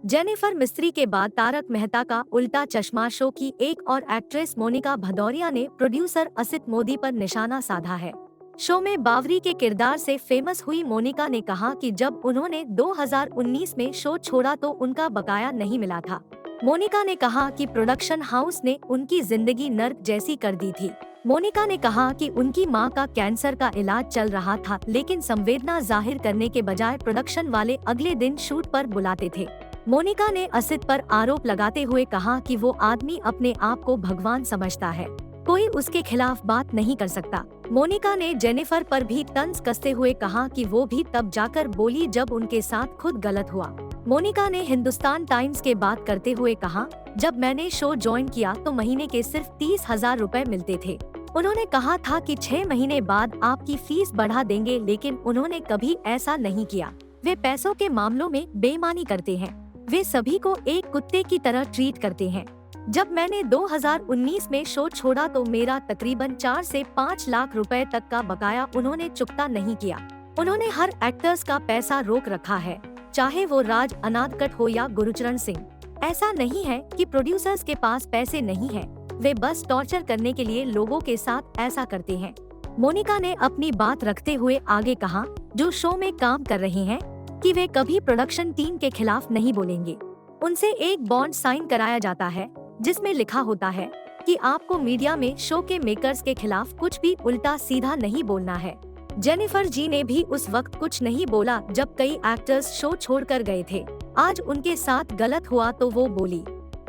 Jennifer मिस्त्री के बाद तारक मेहता का उल्टा चश्मा शो की एक और एक्ट्रेस मोनिका भदौरिया ने प्रोड्यूसर असित मोदी पर निशाना साधा है। शो में बावरी के किरदार से फेमस हुई मोनिका ने कहा कि जब उन्होंने 2019 में शो छोड़ा तो उनका बकाया नहीं मिला था। मोनिका ने कहा कि प्रोडक्शन हाउस ने उनकी जिंदगी नर्क जैसी कर दी थी। मोनिका ने कहा कि उनकी मां का कैंसर का इलाज चल रहा था, लेकिन संवेदना जाहिर करने के बजाय प्रोडक्शन वाले अगले दिन शूट पर बुलाते थे। मोनिका ने असित पर आरोप लगाते हुए कहा कि वो आदमी अपने आप को भगवान समझता है, कोई उसके खिलाफ बात नहीं कर सकता। मोनिका ने जेनिफर पर भी तंज कसते हुए कहा कि वो भी तब जाकर बोली जब उनके साथ खुद गलत हुआ। मोनिका ने हिंदुस्तान टाइम्स के बात करते हुए कहा, जब मैंने शो ज्वाइन किया तो महीने के सिर्फ 30,000 रुपए मिलते थे। उन्होंने कहा था कि 6 महीने बाद आपकी फीस बढ़ा देंगे, लेकिन उन्होंने कभी ऐसा नहीं किया। वे पैसों के मामलों में बेईमानी करते हैं। वे सभी को एक कुत्ते की तरह ट्रीट करते हैं। जब मैंने 2019 में शो छोड़ा तो मेरा तकरीबन 4 से 5 लाख रुपए तक का बकाया उन्होंने चुकता नहीं किया। उन्होंने हर एक्टर्स का पैसा रोक रखा है, चाहे वो राज अनादकट हो या गुरचरण सिंह। ऐसा नहीं है कि प्रोड्यूसर्स के पास पैसे नहीं हैं, वे बस टॉर्चर करने के लिए लोगों के साथ ऐसा करते हैं। मोनिका ने अपनी बात रखते हुए आगे कहा, जो शो में काम कर रहे हैं, कि वे कभी प्रोडक्शन टीम के खिलाफ नहीं बोलेंगे। उनसे एक बॉन्ड साइन कराया जाता है जिसमें लिखा होता है कि आपको मीडिया में शो के मेकर्स के खिलाफ कुछ भी उल्टा सीधा नहीं बोलना है। जेनिफर जी ने भी उस वक्त कुछ नहीं बोला जब कई एक्टर्स शो छोड़कर गए थे। आज उनके साथ गलत हुआ तो वो बोली।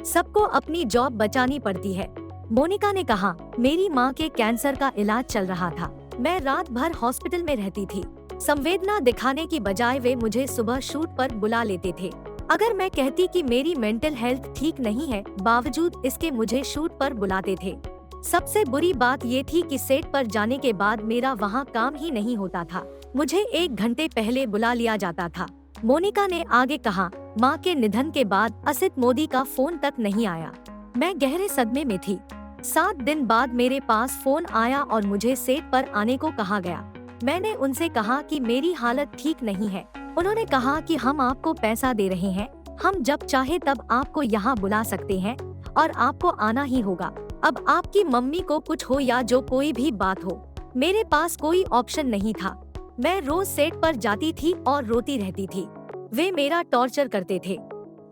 सबको अपनी जॉब बचानी पड़ती है। मोनिका ने कहा, मेरी माँ के कैंसर का इलाज चल रहा था, मैं रात भर हॉस्पिटल में रहती थी। संवेदना दिखाने की बजाय वे मुझे सुबह शूट पर बुला लेते थे। अगर मैं कहती कि मेरी मेंटल हेल्थ ठीक नहीं है, बावजूद इसके मुझे शूट पर बुलाते थे। सबसे बुरी बात ये थी कि सेट पर जाने के बाद मेरा वहाँ काम ही नहीं होता था, मुझे 1 घंटे पहले बुला लिया जाता था। मोनिका ने आगे कहा, माँ के निधन के बाद असित मोदी का फोन तक नहीं आया। मैं गहरे सदमे में थी। 7 दिन बाद मेरे पास फोन आया और मुझे सेट पर आने को कहा गया। मैंने उनसे कहा कि मेरी हालत ठीक नहीं है। उन्होंने कहा कि हम आपको पैसा दे रहे हैं, हम जब चाहे तब आपको यहाँ बुला सकते हैं और आपको आना ही होगा। अब आपकी मम्मी को कुछ हो या जो कोई भी बात हो, मेरे पास कोई ऑप्शन नहीं था। मैं रोज सेट पर जाती थी और रोती रहती थी। वे मेरा टॉर्चर करते थे,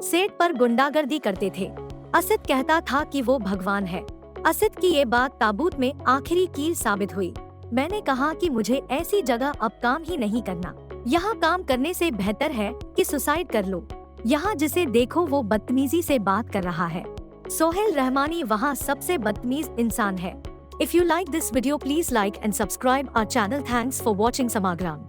सेट पर गुंडागर्दी करते थे। असित कहता था कि वो भगवान है। असित की ये बात ताबूत में आखिरी कील साबित हुई। मैंने कहा कि मुझे ऐसी जगह अब काम ही नहीं करना। यहाँ काम करने से बेहतर है कि सुसाइड कर लो। यहाँ जिसे देखो वो बदतमीजी से बात कर रहा है। सोहेल रहमानी वहाँ सबसे बदतमीज इंसान है। If you like this video please like and subscribe our channel. Thanks for watching समाग्राम।